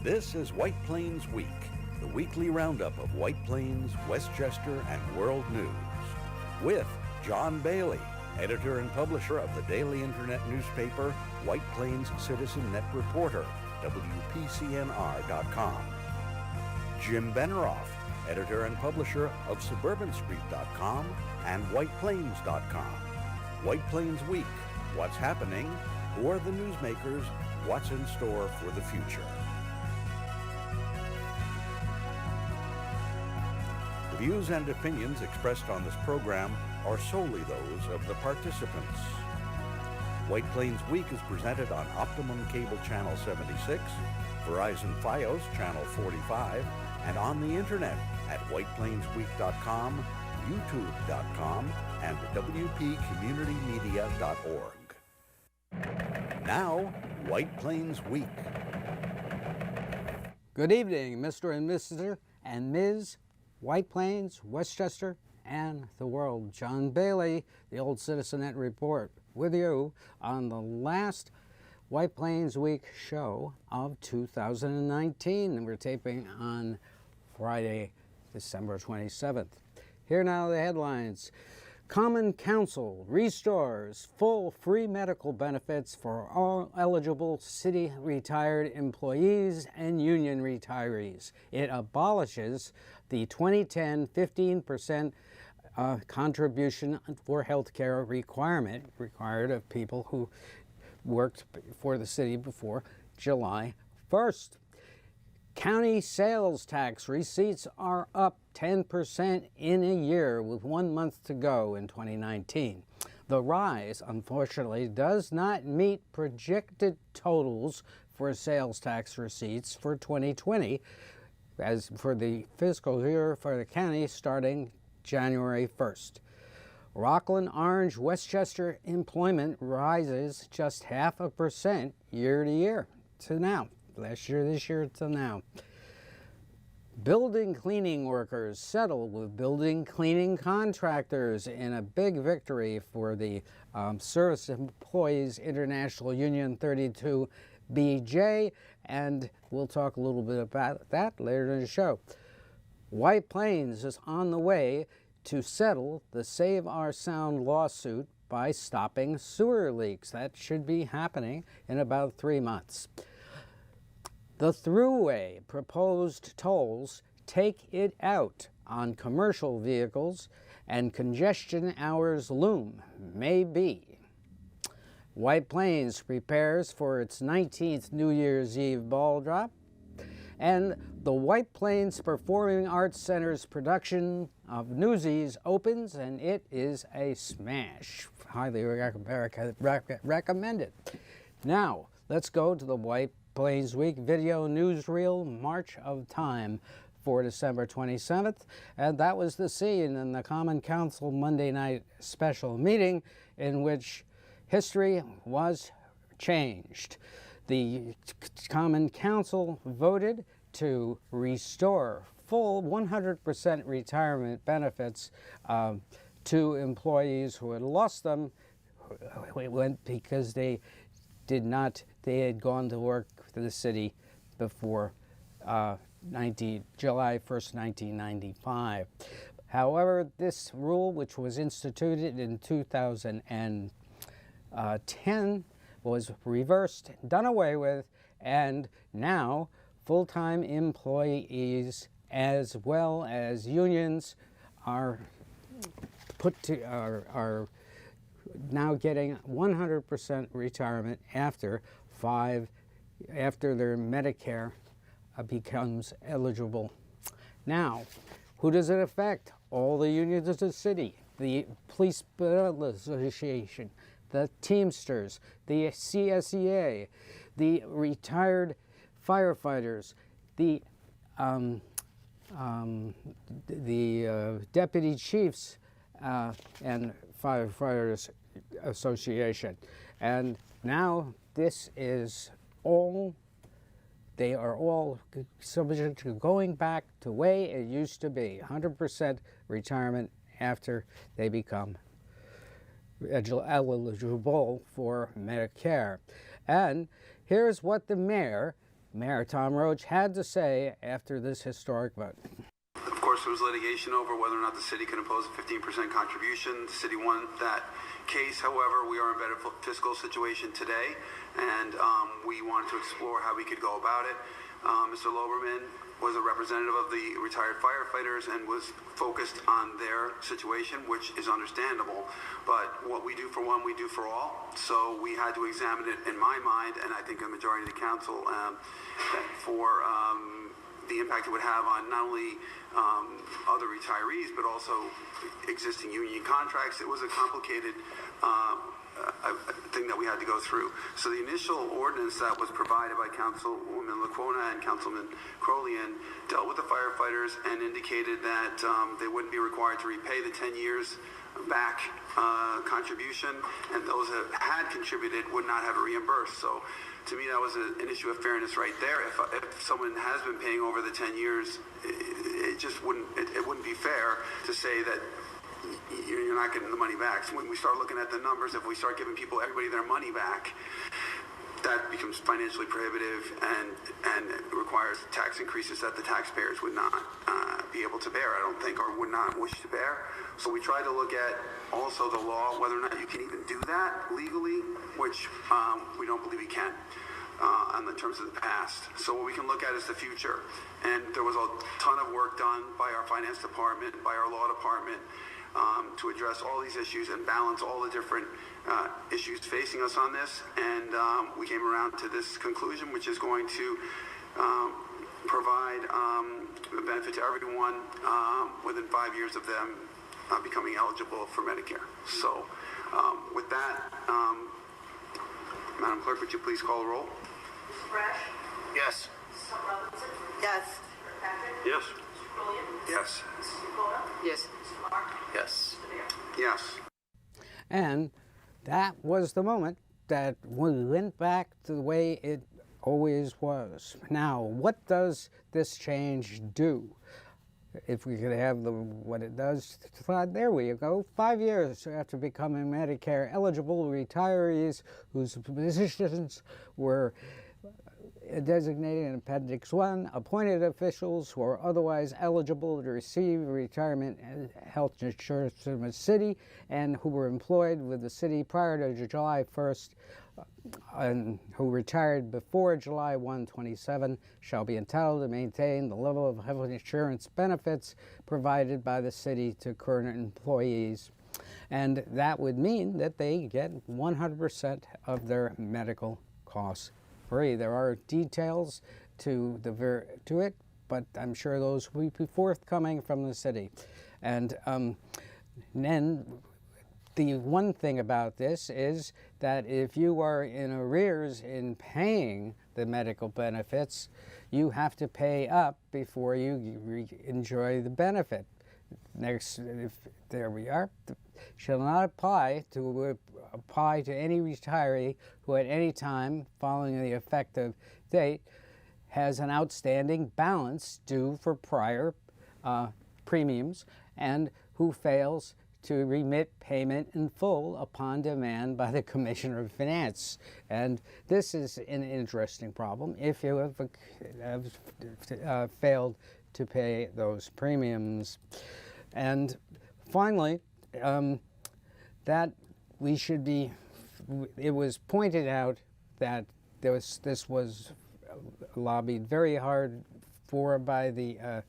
This is White Plains Week, the weekly roundup of White Plains, Westchester, and world news. With John Bailey, editor and publisher of the daily internet newspaper White Plains Citizen Net Reporter, WPCNR.com. Jim Beneroff, editor and publisher of SuburbanStreet.com and WhitePlains.com. White Plains Week, what's happening? Who are the newsmakers? What's in store for the future? The views and opinions expressed on this program are solely those of the participants. White Plains Week is presented on Optimum Cable Channel 76, Verizon Fios Channel 45, and on the internet at whiteplainsweek.com, youtube.com, and wpcommunitymedia.org. Now, White Plains Week. Good evening, Mr. and Mrs. and Ms. White Plains, Westchester, and the world. John Bailey, the Old Citizenette Report, with you on the last White Plains Week show of 2019. And we're taping on Friday, December 27th. Here now are the headlines. Common Council restores full free medical benefits for all eligible city retired employees and union retirees. It abolishes the 2010 15% contribution for health care requirement required of people who worked for the city before July 1st. County sales tax receipts are up 10% in a year with 1 month to go in 2019. The rise, unfortunately, does not meet projected totals for sales tax receipts for 2020, as for the fiscal year for the county starting January 1st. Rockland Orange Westchester employment rises just 0.5% year to year to now. Last year, this year, to now. Building cleaning workers settle with building cleaning contractors in a big victory for the Service Employees International Union 32BJ, and we'll talk a little bit about that later in the show. White Plains is on the way to settle the Save Our Sound lawsuit by stopping sewer leaks. That should be happening in about 3 months. The Thruway proposed tolls take it out on commercial vehicles, and congestion hours loom, maybe. White Plains prepares for its 19th New Year's Eve ball drop, and the White Plains Performing Arts Center's production of Newsies opens, and it is a smash. Highly recommended. Now, let's go to the White Plains Week video newsreel March of Time for December 27th, and that was the scene in the Common Council Monday night special meeting in which history was changed. The Common Council voted to restore full 100% retirement benefits to employees who had lost them because they had gone to work for the city before July 1st, 1995. However, this rule, which was instituted in 2010, was reversed, done away with, and now full-time employees as well as unions are now getting 100% retirement after their Medicare becomes eligible. Now, who does it affect? All the unions of the city, the Police Association, the Teamsters, the CSEA, the retired firefighters, the deputy chiefs and firefighters association. And now this is all, they are all subject to going back to the way it used to be, 100% retirement after they become eligible for Medicare. And here's what the mayor Mayor Tom Roach had to say after this historic vote. Of course, there was litigation over whether or not the city could impose a 15% contribution. The city won that case. However, we are in a better fiscal situation today, and we wanted to explore how we could go about it. Mr. Loberman was a representative of the retired firefighters and was focused on their situation, which is understandable. But what we do for one, we do for all. So we had to examine it, in my mind, and I think the majority of the council, for the impact it would have on not only other retirees, but also existing union contracts. It was a complicated thing that we had to go through. So the initial ordinance that was provided by Councilwoman Lacona and Councilman Crolian dealt with the firefighters and indicated that they wouldn't be required to repay the 10 years back contribution, and those that had contributed would not have it reimbursed. So to me, that was an issue of fairness right there. If someone has been paying over the 10 years, it just wouldn't be fair to say that you're not getting the money back. So when we start looking at the numbers, if we start giving everybody their money back, that becomes financially prohibitive and requires tax increases that the taxpayers would not be able to bear, I don't think, or would not wish to bear. So we try to look at also the law, whether or not you can even do that legally, which we don't believe we can in terms of the past. So what we can look at is the future. And there was a ton of work done by our finance department, by our law department, to address all these issues and balance all the different issues facing us on this. And we came around to this conclusion, which is going to provide a benefit to everyone within 5 years of them becoming eligible for Medicare. So with that, Madam Clerk, would you please call the roll? Mr. Brash? Yes. Mrs. Robinson? Yes. Mr. Patrick? Yes. Mr. Quillian? Yes. Mrs. Dakota? Yes. Mr. Mark? Yes. Mr. Mayor? Yes. And that was the moment that we went back to the way it always was. Now, what does this change do? If we could have what it does, there we go. 5 years after becoming Medicare eligible, retirees whose positions were designated in Appendix 1, appointed officials who are otherwise eligible to receive retirement health insurance from the city and who were employed with the city prior to July 1st and who retired before July 1, 27 shall be entitled to maintain the level of health insurance benefits provided by the city to current employees. And that would mean that they get 100% of their medical costs free. There are details to it, but I'm sure those will be forthcoming from the city. And then the one thing about this is that if you are in arrears in paying the medical benefits, you have to pay up before you enjoy the benefit. Next, there we are. Shall not apply to any retiree who at any time following the effective date has an outstanding balance due for prior premiums and who fails to remit payment in full upon demand by the Commissioner of Finance. And this is an interesting problem if you have failed to pay those premiums. And finally, that we should be, it was pointed out that this was lobbied very hard for by the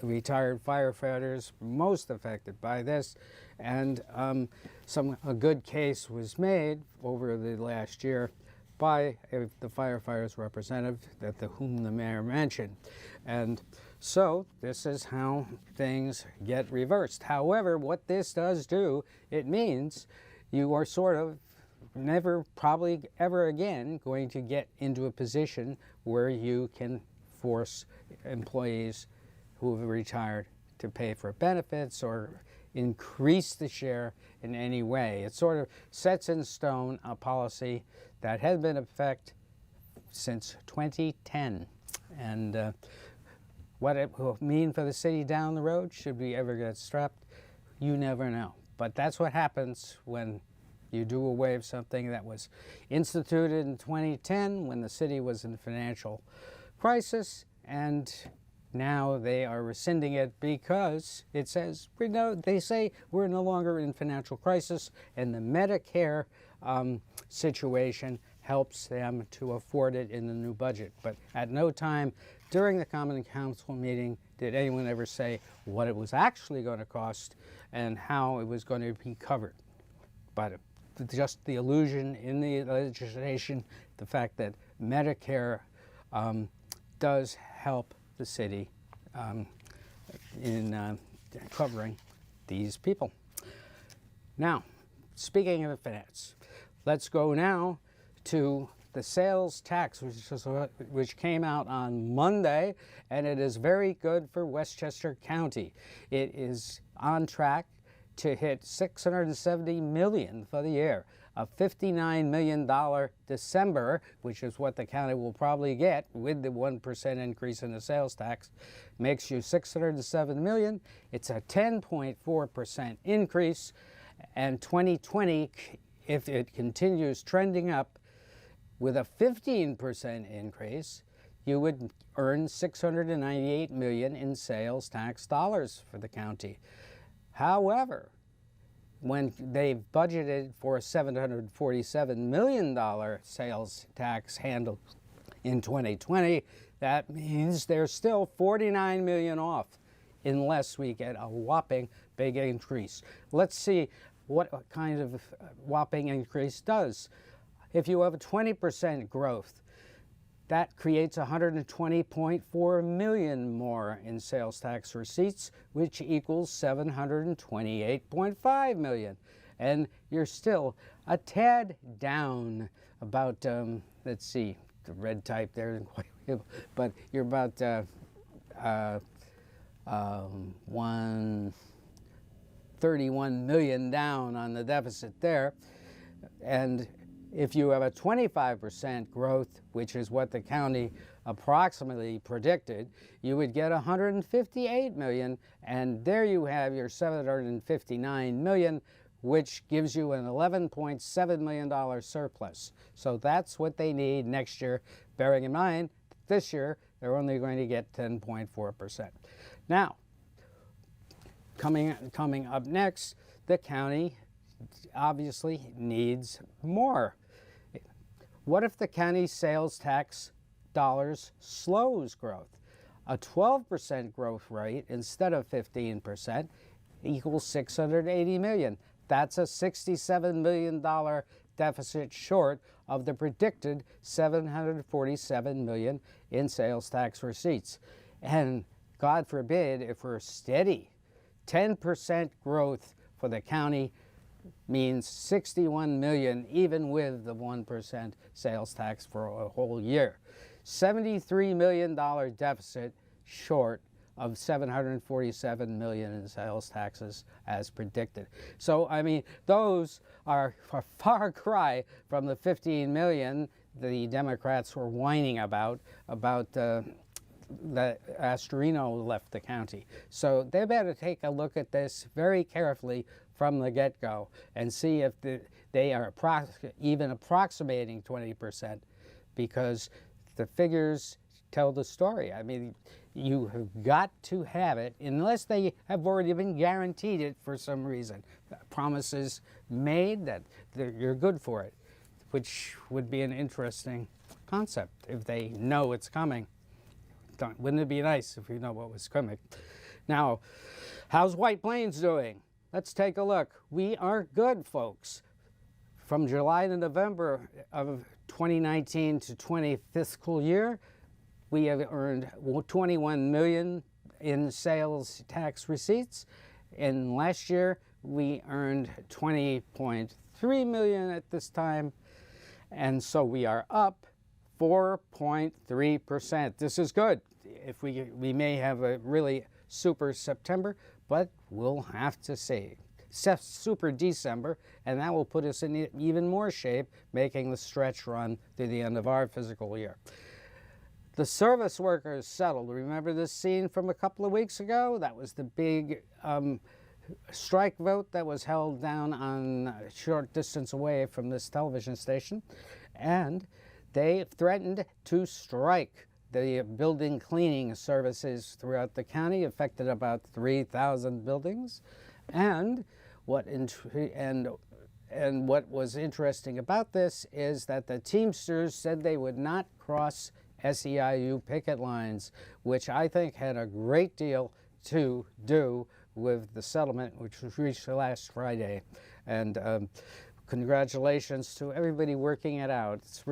retired firefighters most affected by this, and a good case was made over the last year by the firefighters representative whom the mayor mentioned. And so this is how things get reversed. However, what this does do, it means you are sort of never, probably ever again, going to get into a position where you can force employees who have retired to pay for benefits or increase the share in any way. It sort of sets in stone a policy that has been in effect since 2010. And what it will mean for the city down the road, should we ever get strapped, you never know. But that's what happens when You do away with something that was instituted in 2010 when the city was in financial crisis, and now they are rescinding it because it says, they say we're no longer in financial crisis, and the Medicare situation helps them to afford it in the new budget. But at no time during the Common Council meeting did anyone ever say what it was actually going to cost and how it was going to be covered. But just the illusion in the legislation, the fact that Medicare does help the city in covering these people. Now, speaking of finance, let's go now to the sales tax, which came out on Monday, and it is very good for Westchester County. It is on track to hit $670 million for the year. A $59 million December, which is what the county will probably get with the 1% increase in the sales tax, makes you $607 million. It's a 10.4% increase, and 2020, if it continues trending up with a 15% increase, you would earn $698 million in sales tax dollars for the county. However, when they've budgeted for a $747 million sales tax handle in 2020, that means they're still $49 million off unless we get a whopping big increase. Let's see what kind of whopping increase does. If you have a 20% growth, that creates $120.4 million more in sales tax receipts, which equals $728.5 million. And you're still a tad down about, let's see, the red type there isn't quite, but you're about $131 million down on the deficit there. And if you have a 25% growth, which is what the county approximately predicted, you would get $158 million, and there you have your $759 million, which gives you an $11.7 million surplus. So that's what they need next year, bearing in mind this year they're only going to get 10.4%. Now, coming up next, the county obviously needs more. What if the county sales tax dollars slows growth? A 12% growth rate instead of 15% equals $680 million. That's a $67 million deficit short of the predicted $747 million in sales tax receipts. And God forbid, if we're steady, 10% growth for the county means $61 million, even with the 1% sales tax for a whole year. $73 million deficit short of $747 million in sales taxes as predicted. So, I mean, those are a far cry from the $15 million the Democrats were whining about that Astorino left the county. So they better take a look at this very carefully from the get-go and see if they are even approximating 20%, because the figures tell the story. I mean, you have got to have it, unless they have already been guaranteed it for some reason. Promises made that you're good for it, which would be an interesting concept if they know it's coming. Wouldn't it be nice if we know what was coming? Now, how's White Plains doing? Let's take a look. We are good, folks. From July to November of 2019 to 20 fiscal year, we have earned $21 million in sales tax receipts. And last year, we earned $20.3 million at this time. And so we are up 4.3%. This is good. If we may have a really super September, but we'll have to see. Super December, and that will put us in even more shape, making the stretch run through the end of our fiscal year. The service workers settled. Remember this scene from a couple of weeks ago? That was the big strike vote that was held down on a short distance away from this television station, and they threatened to strike the building cleaning services throughout the county, affected about 3,000 buildings. And what was interesting about this is that the Teamsters said they would not cross SEIU picket lines, which I think had a great deal to do with the settlement which was reached last Friday. And congratulations to everybody working it out. It's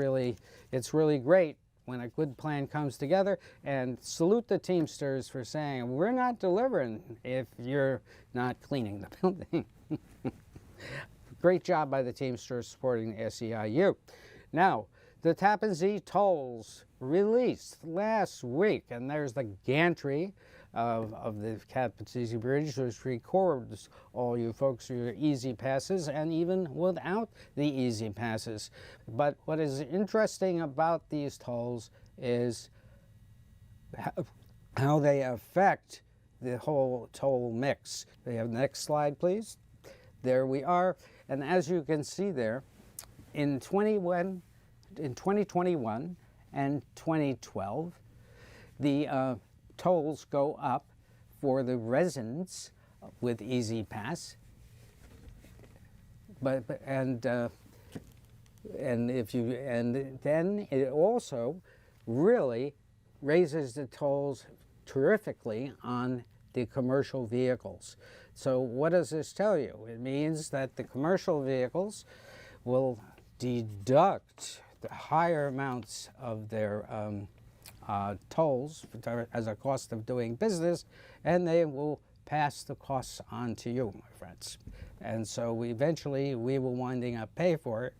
really great when a good plan comes together, and salute the Teamsters for saying, we're not delivering if you're not cleaning the building. Great job by the Teamsters supporting the SEIU. Now, the Tappan Zee tolls released last week, and there's the gantry of the Tappan Zee Bridge, which records all you folks your easy passes, and even without the easy passes. But what is interesting about these tolls is how they affect the whole toll mix. They have the next slide, please. There we are. And as you can see there, in 2021 and 2012, the tolls go up for the residents with Easy Pass, and then it also really raises the tolls terrifically on the commercial vehicles. So what does this tell you? It means that the commercial vehicles will deduct the higher amounts of their tolls as a cost of doing business, and they will pass the costs on to you, my friends. And so eventually we will winding up paying for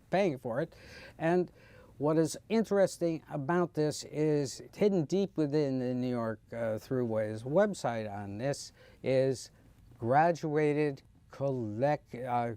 it. And what is interesting about this is hidden deep within the New York Thruway's website on this is graduated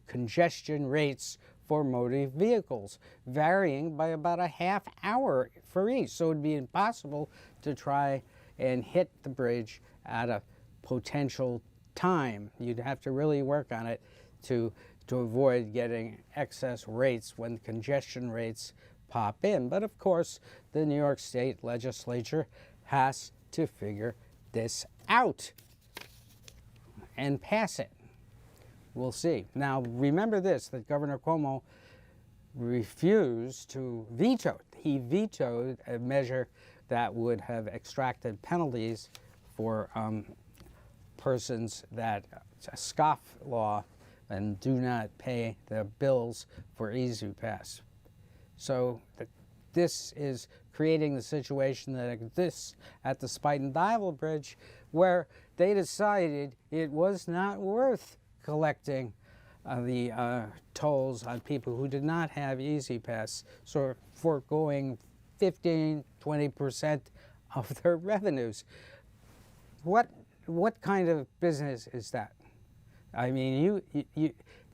congestion rates for motor vehicles, varying by about a half hour for each. So it would be impossible to try and hit the bridge at a potential time. You'd have to really work on it to avoid getting excess rates when congestion rates pop in. But of course, the New York State legislature has to figure this out and pass it. We'll see. Now, remember this, that Governor Cuomo refused to veto it. He vetoed a measure that would have extracted penalties for persons that scoff law and do not pay the bills for Easy Pass. So this is creating the situation that exists at the Spuyten Duyvil Bridge, where they decided it was not worth collecting the tolls on people who did not have Easy Pass, so foregoing 15–20% of their revenues. What kind of business is that? I mean,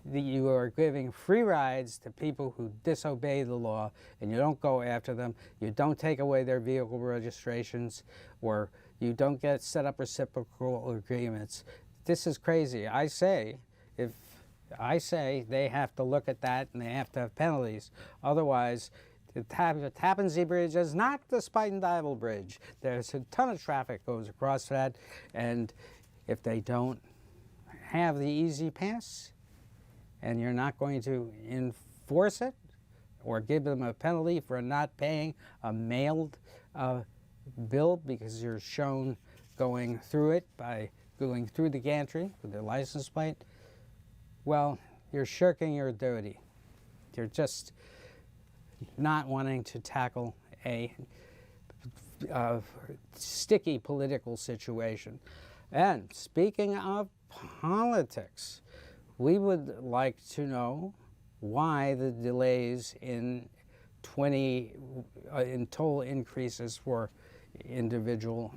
you are giving free rides to people who disobey the law, and you don't go after them. You don't take away their vehicle registrations, or you don't set up reciprocal agreements. This is crazy. I say they have to look at that, and they have to have penalties. Otherwise, the Tappan Zee Bridge is not the Spuyten Duyvil Bridge. There's a ton of traffic goes across that, and if they don't have the Easy Pass, and you're not going to enforce it or give them a penalty for not paying a mailed bill because you're shown going through it by going through the gantry with their license plate, well, you're shirking your duty. You're just not wanting to tackle a sticky political situation. And speaking of politics, we would like to know why the delays in toll increases for individual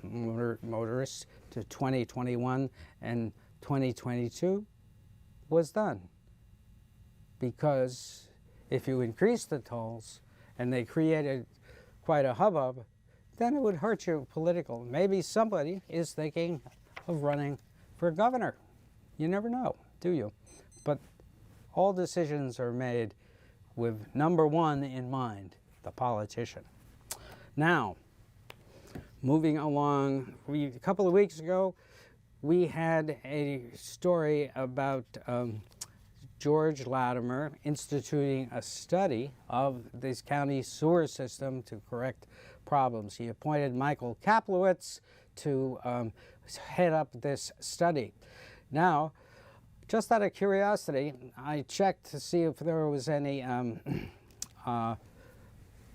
motorists to 2021 and 2022 was done. Because if you increase the tolls and they created quite a hubbub, then it would hurt you political. Maybe somebody is thinking of running for governor. You never know, do you? But all decisions are made with number one in mind, the politician. Now, moving along, a couple of weeks ago, we had a story about George Latimer instituting a study of this county sewer system to correct problems. He appointed Michael Kaplowitz to head up this study. Now, just out of curiosity, I checked to see if there was any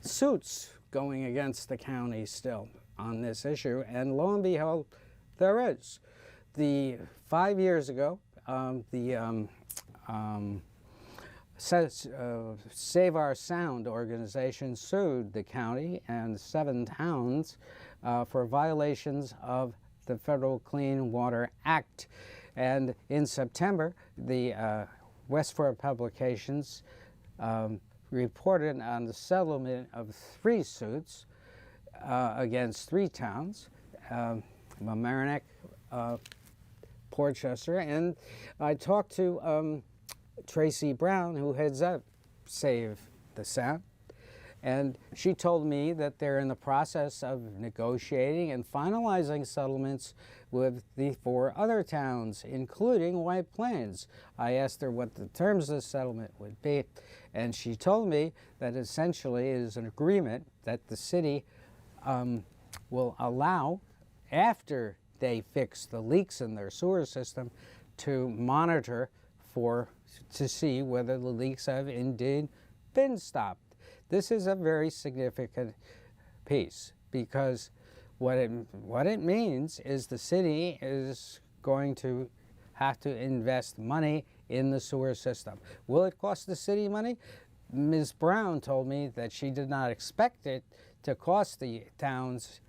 suits going against the county still on this issue, and lo and behold, there is. 5 years ago, Save Our Sound organization sued the county and 7 towns for violations of the Federal Clean Water Act. And in September, the Westford Publications reported on the settlement of 3 suits against 3 towns, Mamaroneck, Portchester, and I talked to Tracy Brown, who heads up Save the Sound, and she told me that they're in the process of negotiating and finalizing settlements with the 4 other towns, including White Plains. I asked her what the terms of the settlement would be, and she told me that essentially it is an agreement that the city will allow, after they fix the leaks in their sewer system, to monitor to see whether the leaks have indeed been stopped. This is a very significant piece, because what it means is the city is going to have to invest money in the sewer system. Will it cost the city money? Ms. Brown told me that she did not expect it to cost the towns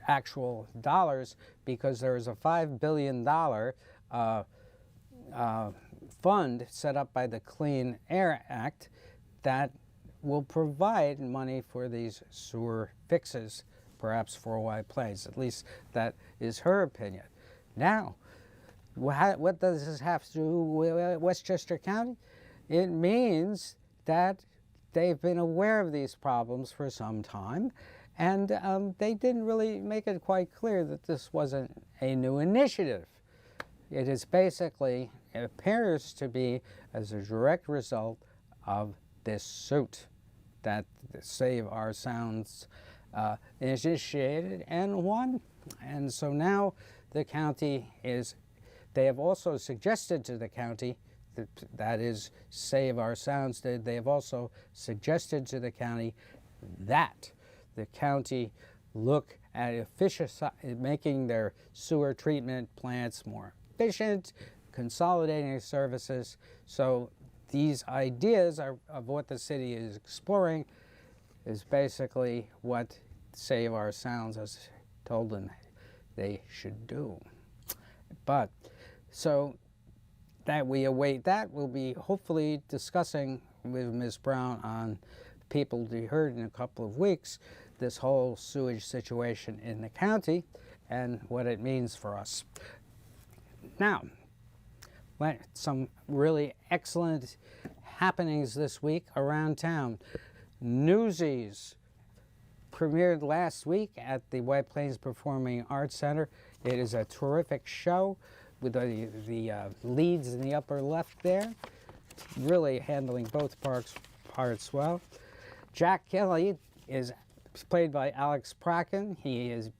actual dollars, because there is a $5 billion fund set up by the Clean Air Act that will provide money for these sewer fixes, perhaps for White Plains. At least that is her opinion. Now, what does this have to do with Westchester County? It means that they've been aware of these problems for some time, and they didn't really make it quite clear that this wasn't a new initiative. It is basically, it appears to be as a direct result of this suit that Save Our Sounds initiated and won. And so now the county they have also suggested to the county, that is Save Our Sounds, they have also suggested to the county that the county look at making their sewer treatment plants more efficient, consolidating services. So these ideas of what the city is exploring is basically what Save Our Sounds has told them they should do. But so that we await that, we'll be hopefully discussing with Ms. Brown on People to be Heard in a couple of weeks, this whole sewage situation in the county and what it means for us. Now, some really excellent happenings this week around town. Newsies premiered last week at the White Plains Performing Arts Center. It is a terrific show with the leads in the upper left there, really handling both parts well. Jack Kelly is played by Alex Pracken. He is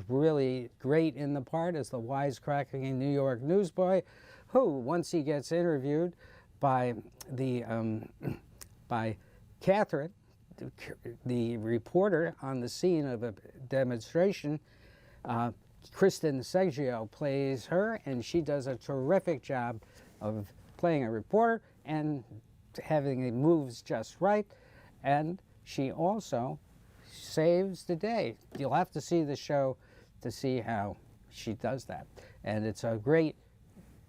really great in the part as the wisecracking New York newsboy, who, once he gets interviewed by Catherine, the reporter on the scene of a demonstration, Kristen Seggio plays her, and she does a terrific job of playing a reporter and having the moves just right, and she also saves the day. You'll have to see the show to see how she does that. And it's a great,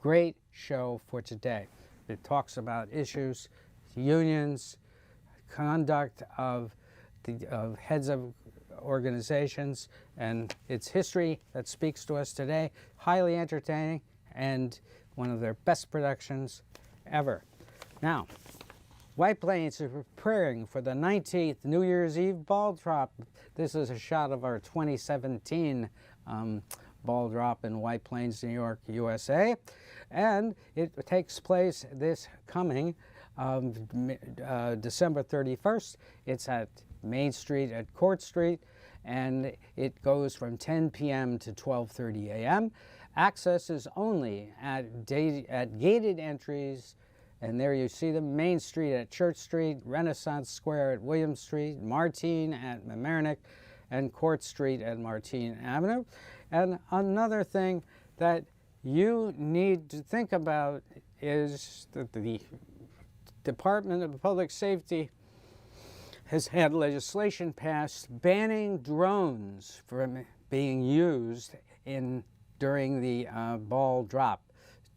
great show for today. It talks about issues, unions, conduct of heads of organizations, and it's history that speaks to us today. Highly entertaining and one of their best productions ever. Now, White Plains is preparing for the 19th New Year's Eve ball drop. This is a shot of our 2017 ball drop in White Plains, New York, USA. And it takes place this coming December 31st. It's at Main Street at Court Street, and it goes from 10 p.m. to 12:30 a.m. Access is only at gated entries, and there you see them: Main Street at Church Street, Renaissance Square at William Street, Martine at Mamaroneck, and Court Street at Martine Avenue. And another thing that you need to think about is that the Department of Public Safety has had legislation passed banning drones from being used during the ball drop.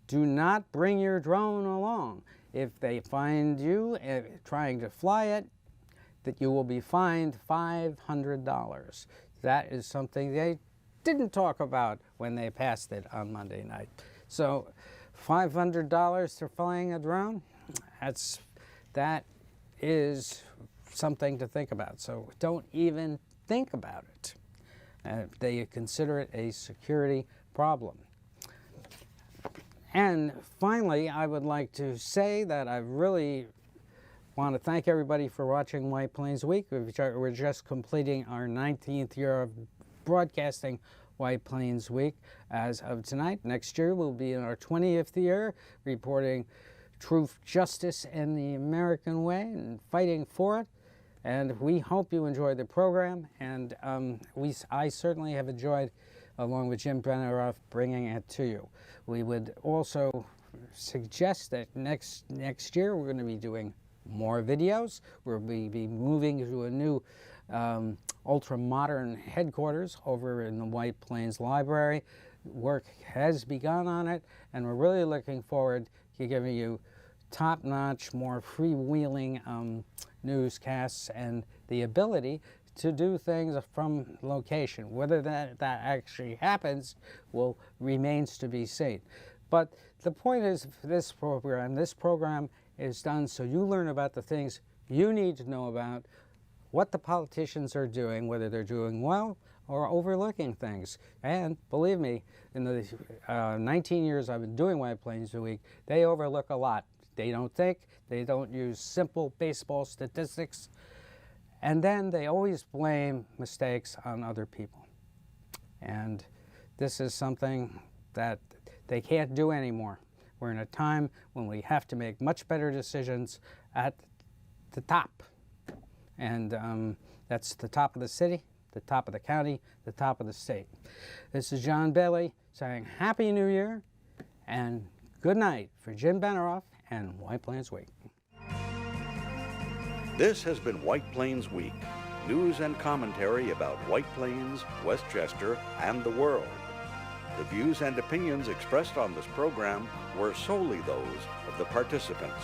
Do not bring your drone along. If they find you trying to fly it, that you will be fined $500. That is something they didn't talk about when they passed it on Monday night. So $500 for flying a drone, that is something to think about. So don't even think about it. They consider it a security problem. And finally, I would like to say that I really want to thank everybody for watching White Plains Week. We're just completing our 19th year of broadcasting White Plains Week as of tonight. Next year we'll be in our 20th year, reporting truth, justice, and the American way, and fighting for it. And we hope you enjoy the program, and I certainly have enjoyed, along with Jim Benneroff, bringing it to you. We would also suggest that next year we're going to be doing more videos. We'll be moving to a new ultra-modern headquarters over in the White Plains Library. Work has begun on it, and we're really looking forward to giving you top-notch, more freewheeling newscasts and the ability to do things from location. Whether that actually happens remains to be seen. But the point is, this program is done so you learn about the things you need to know about, what the politicians are doing, whether they're doing well or overlooking things. And believe me, in the 19 years I've been doing White Plains Week, they overlook a lot. They don't think, they don't use simple baseball statistics, and then they always blame mistakes on other people. And this is something that they can't do anymore. We're in a time when we have to make much better decisions at the top. And that's the top of the city, the top of the county, the top of the state. This is John Bailey saying Happy New Year and good night for Jim Benneroff and White Plains Week. This has been White Plains Week, news and commentary about White Plains, Westchester, and the world. The views and opinions expressed on this program were solely those of the participants.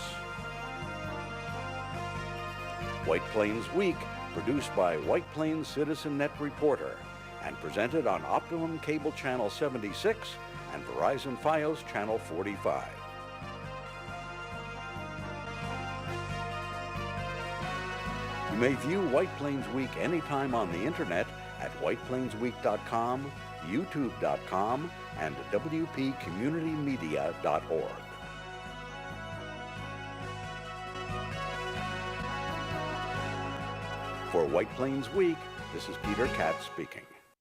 White Plains Week, produced by White Plains Citizen Net Reporter and presented on Optimum Cable Channel 76 and Verizon Fios Channel 45. You may view White Plains Week anytime on the internet at whiteplainsweek.com, youtube.com, and wpcommunitymedia.org. For White Plains Week, this is Peter Katz speaking.